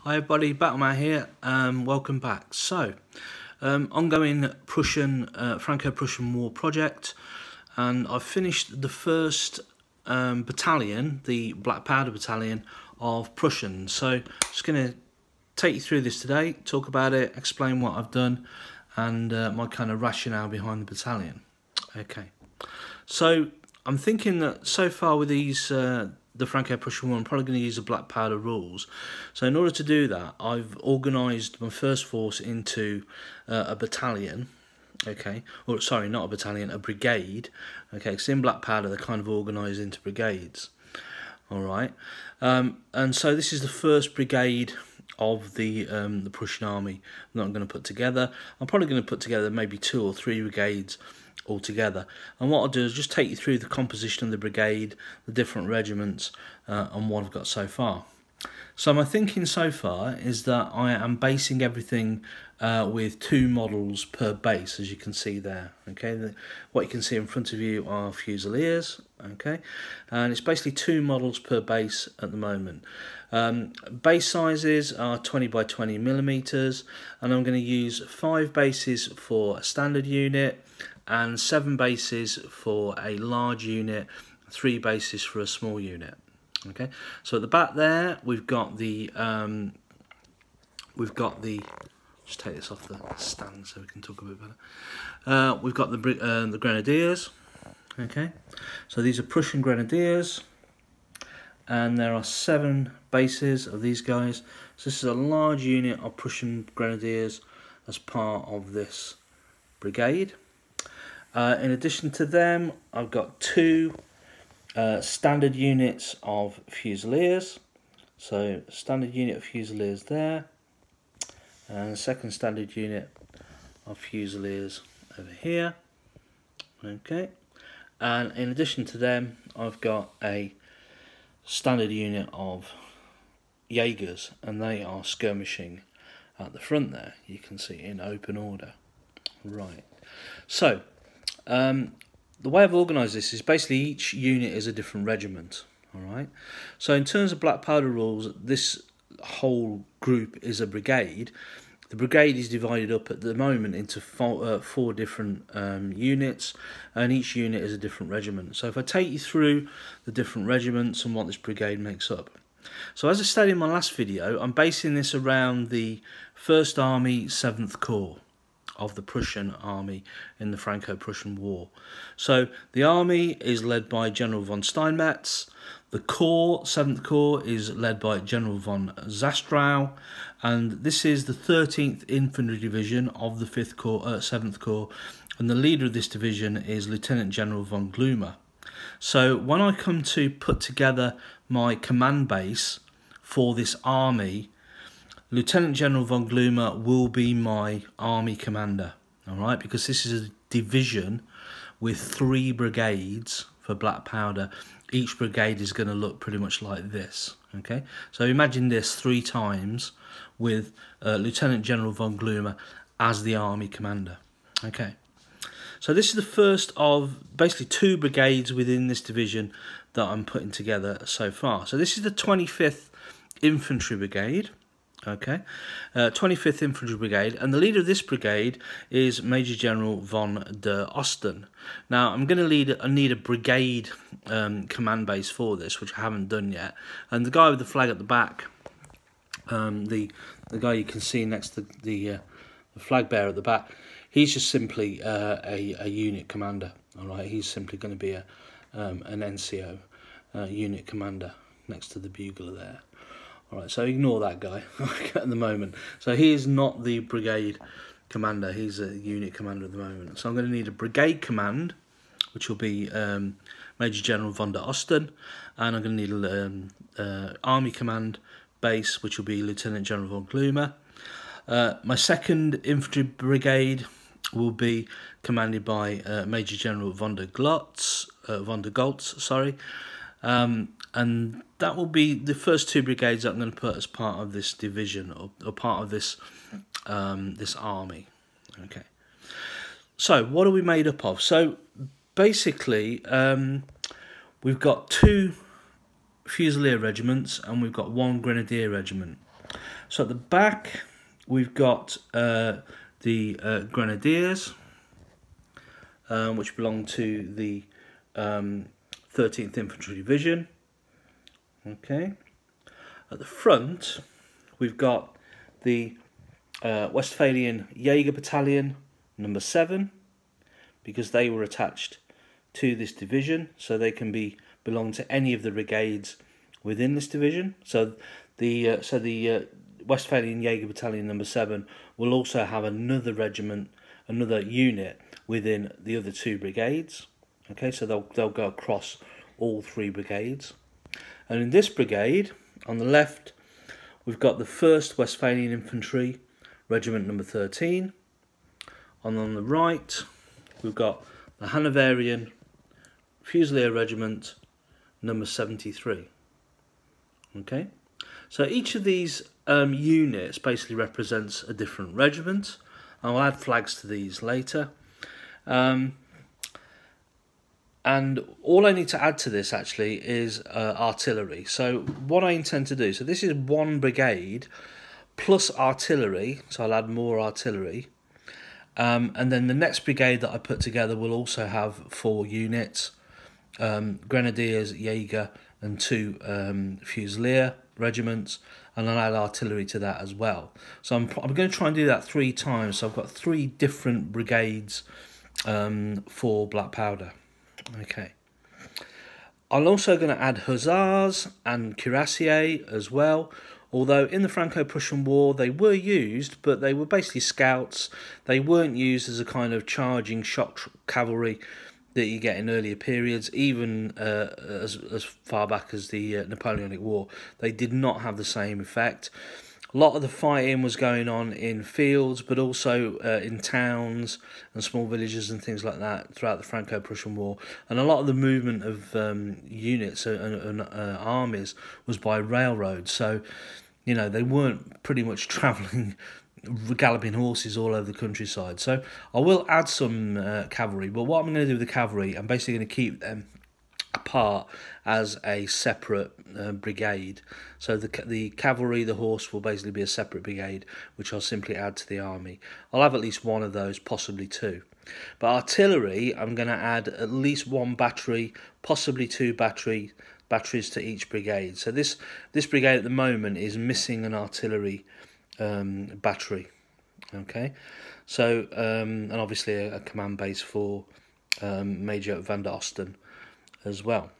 Hi everybody, Battleman here. Welcome back. So, ongoing Franco-Prussian War project, and I've finished the first battalion, the Black Powder Battalion of Prussians. So, just going to take you through this today, talk about it, explain what I've done, and my kind of rationale behind the battalion. Okay, so I'm thinking that so far with these the Franco-Prussian War, I'm probably going to use the Black Powder rules. So in order to do that, I've organised my first force into a battalion. Okay, or sorry, not a battalion, a brigade. Okay, because in Black Powder they're kind of organised into brigades. All right, and so this is the first brigade of the Prussian army that I'm going to put together. I'm probably going to put together maybe 2 or 3 brigades altogether, and what I'll do is just take you through the composition of the brigade, the different regiments, and what I've got so far. So my thinking so far is that I am basing everything with 2 models per base, as you can see there. Okay, what you can see in front of you are Fusiliers. Okay, and it's basically 2 models per base at the moment. Base sizes are 20 by 20 millimeters, and I'm going to use 5 bases for a standard unit and 7 bases for a large unit, 3 bases for a small unit. Okay, so at the back there we've got the just take this off the stand so we can talk a bit better. We've got the Grenadiers. Okay, so these are Prussian Grenadiers, and there are 7 bases of these guys. So this is a large unit of Prussian Grenadiers as part of this brigade. In addition to them, I've got 2 standard units of Fusiliers. So standard unit of Fusiliers there, and a second standard unit of Fusiliers over here. Okay, and in addition to them, I've got a standard unit of Jaegers, and they are skirmishing at the front there. You can see in open order. Right, so the way I've organised this is basically each unit is a different regiment. Alright, so in terms of Black Powder rules, this whole group is a brigade. The brigade is divided up at the moment into 4 different units, and each unit is a different regiment. So if I take you through the different regiments and what this brigade makes up. So as I stated in my last video, I'm basing this around the 1st Army 7th Corps of the Prussian army in the Franco-Prussian War. So the army is led by General von Steinmetz. The Corps, 7th Corps, is led by General von Zastrow, and this is the 13th Infantry Division of the 7th Corps, and the leader of this division is Lieutenant General von Glümer. So when I come to put together my command base for this army, Lieutenant General von Glümer will be my army commander, alright, because this is a division with 3 brigades for Black Powder. Each brigade is going to look pretty much like this, okay? So imagine this 3 times with Lieutenant General von Glümer as the army commander, okay? So this is the first of basically 2 brigades within this division that I'm putting together so far. So this is the 25th Infantry Brigade. Okay, 25th Infantry Brigade, and the leader of this brigade is Major General von der Osten. Now I'm going to need a brigade command base for this, which I haven't done yet. And the guy with the flag at the back, the guy you can see next to the flag bearer at the back, he's just simply a unit commander. All right, he's simply going to be an NCO unit commander next to the bugler there. Alright, so ignore that guy at the moment. So he is not the brigade commander, he's a unit commander at the moment. So I'm going to need a brigade command, which will be Major General von der Osten, and I'm going to need an army command base, which will be Lieutenant General von Glümer. My 2nd Infantry Brigade will be commanded by Major General von der Goltz, and that will be the first 2 brigades that I'm going to put as part of this division, or part of this this army. Okay. So what are we made up of? So basically, we've got 2 Fusilier regiments and we've got 1 Grenadier regiment. So at the back, we've got the Grenadiers, which belong to the 13th Infantry Division. Okay. At the front, we've got the Westphalian Jaeger Battalion number 7, because they were attached to this division, so they can belong to any of the brigades within this division. So the Westphalian Jaeger Battalion number 7 will also have another regiment, another unit within the other 2 brigades. Okay, so they'll go across all 3 brigades. And in this brigade, on the left, we've got the 1st Westphalian Infantry, Regiment number 13. And on the right, we've got the Hanoverian Fusilier Regiment number 73. Okay, so each of these units basically represents a different regiment. I'll add flags to these later. And all I need to add to this actually is artillery. So what I intend to do, so this is 1 brigade plus artillery, so I'll add more artillery. And then the next brigade that I put together will also have 4 units, Grenadiers, Jaeger and 2 Fusilier regiments, and I'll add artillery to that as well. So I'm going to try and do that 3 times, so I've got 3 different brigades for black powder. Okay. I'm also going to add hussars and cuirassiers as well, although in the Franco-Prussian War they were used, but they were basically scouts. They weren't used as a kind of charging shock cavalry that you get in earlier periods, even as far back as the Napoleonic War. They did not have the same effect. A lot of the fighting was going on in fields, but also in towns and small villages and things like that throughout the Franco-Prussian War. And a lot of the movement of units and armies was by railroad. So, you know, they weren't pretty much travelling, galloping horses all over the countryside. So I will add some cavalry, but what I'm going to do with the cavalry, I'm basically going to keep them apart as a separate brigade. So the cavalry, the horse, will basically be a separate brigade, which I'll simply add to the army. I'll have at least 1 of those, possibly 2. But artillery, I'm going to add at least 1 battery, possibly 2 batteries to each brigade. So this brigade at the moment is missing an artillery battery. Okay, so and obviously a command base for Major van der Osten as well.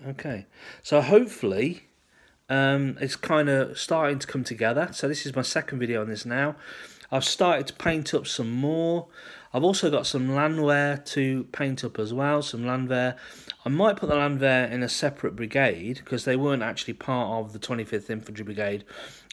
Okay, so hopefully it's kind of starting to come together. So this is my second video on this now. I've started to paint up some more. I've also got some Landwehr to paint up as well, some Landwehr. I might put the Landwehr in a separate brigade because they weren't actually part of the 25th Infantry Brigade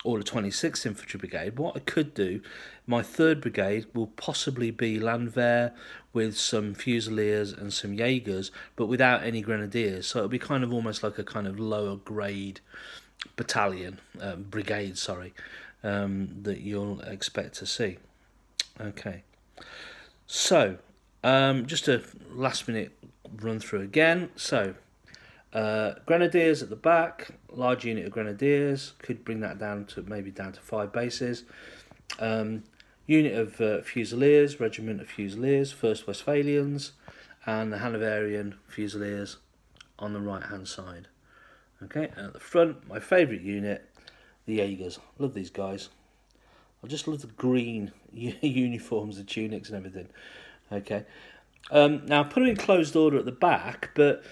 or the 26th Infantry Brigade. What I could do, my 3rd Brigade will possibly be Landwehr with some Fusiliers and some Jaegers, but without any Grenadiers. So it'll be kind of almost like a kind of lower grade battalion, brigade, sorry, that you'll expect to see. Okay. So, just a last minute run through again. So, Grenadiers at the back, large unit of Grenadiers, could bring that down to maybe down to 5 bases. Unit of Fusiliers, Regiment of Fusiliers, 1st Westphalians, and the Hanoverian Fusiliers on the right hand side. Okay, and at the front, my favourite unit, the Jaegers. Love these guys. I just love the green uniforms, the tunics and everything. Okay, now I put them in closed order at the back, but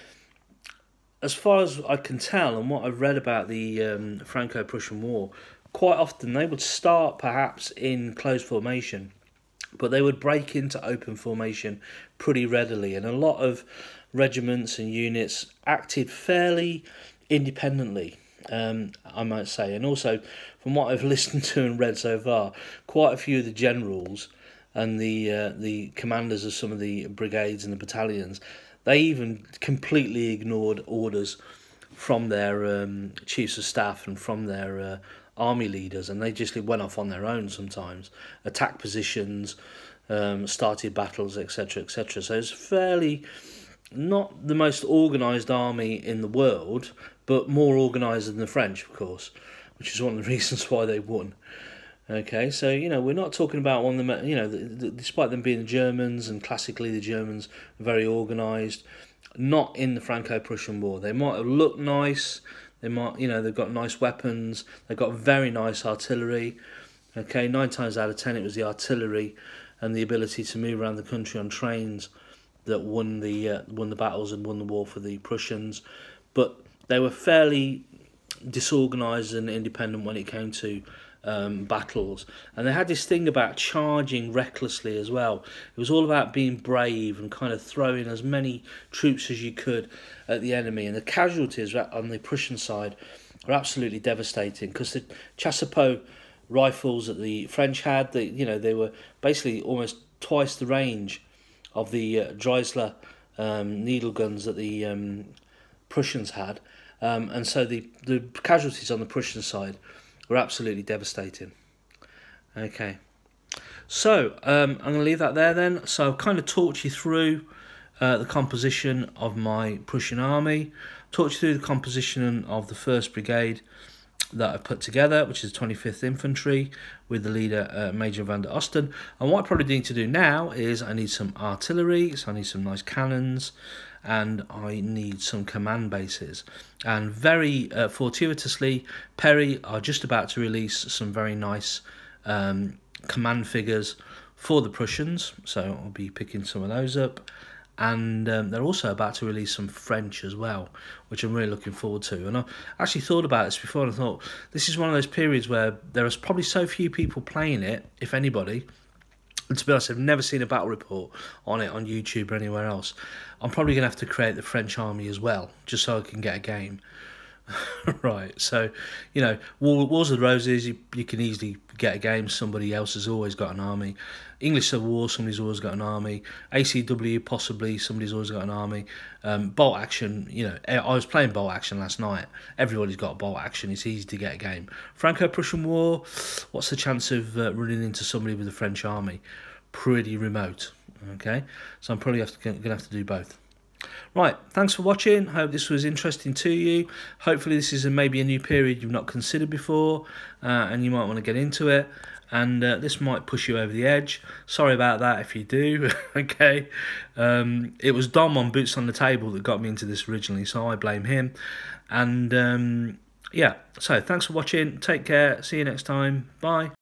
as far as I can tell and what I've read about the Franco-Prussian War, quite often they would start perhaps in closed formation, but they would break into open formation pretty readily, and a lot of regiments and units acted fairly independently, I might say. And also, from what I've listened to and read so far, quite a few of the generals and the commanders of some of the brigades and the battalions, they even completely ignored orders from their chiefs of staff and from their army leaders, and they just went off on their own sometimes, attacked positions, started battles, etc., etc. So it's fairly not the most organised army in the world, but more organised than the French, of course, which is one of the reasons why they won. Okay, so, you know, we're not talking about one of them, you know, despite them being the Germans, and classically the Germans are very organised, not in the Franco-Prussian War. They might have looked nice, they might, you know, they've got nice weapons, they've got very nice artillery. Okay, 9 times out of 10 it was the artillery and the ability to move around the country on trains that won the battles and won the war for the Prussians. But they were fairly disorganised and independent when it came to battles, and they had this thing about charging recklessly as well. It was all about being brave and kind of throwing as many troops as you could at the enemy, and the casualties on the Prussian side are absolutely devastating, because the chassepot rifles that the French had, they were basically almost twice the range of the Dreisler needle guns that the Prussians had, and so the casualties on the Prussian side were absolutely devastating. Okay, so I'm going to leave that there then. So I've kind of talked you through the composition of my Prussian army, talked you through the composition of the 1st Brigade that I've put together, which is 25th Infantry, with the leader Major van der Osten. And what I probably need to do now is I need some artillery, so I need some nice cannons, and I need some command bases. And very fortuitously, Perry are just about to release some very nice command figures for the Prussians, so I'll be picking some of those up. And they're also about to release some French as well, which I'm really looking forward to. And I actually thought about this before, and I thought this is one of those periods where there is probably so few people playing it, if anybody. And to be honest, I've never seen a battle report on it on YouTube or anywhere else. I'm probably going to have to create the French army as well, just so I can get a game. Right, so, you know, Wars of the Roses, you can easily get a game. Somebody else has always got an army. English Civil War, somebody's always got an army. ACW, possibly, somebody's always got an army. Bolt Action, you know, I was playing Bolt Action last night. Everybody's got Bolt Action. It's easy to get a game. Franco-Prussian War, what's the chance of running into somebody with a French army? Pretty remote, okay? So I'm probably going to have to do both. Right, thanks for watching. Hope this was interesting to you. Hopefully this is maybe a new period you've not considered before, and you might want to get into it, and this might push you over the edge. Sorry about that if you do. Okay, it was Dom on Boots on the Table that got me into this originally, so I blame him. And yeah, so thanks for watching. Take care. See you next time. Bye.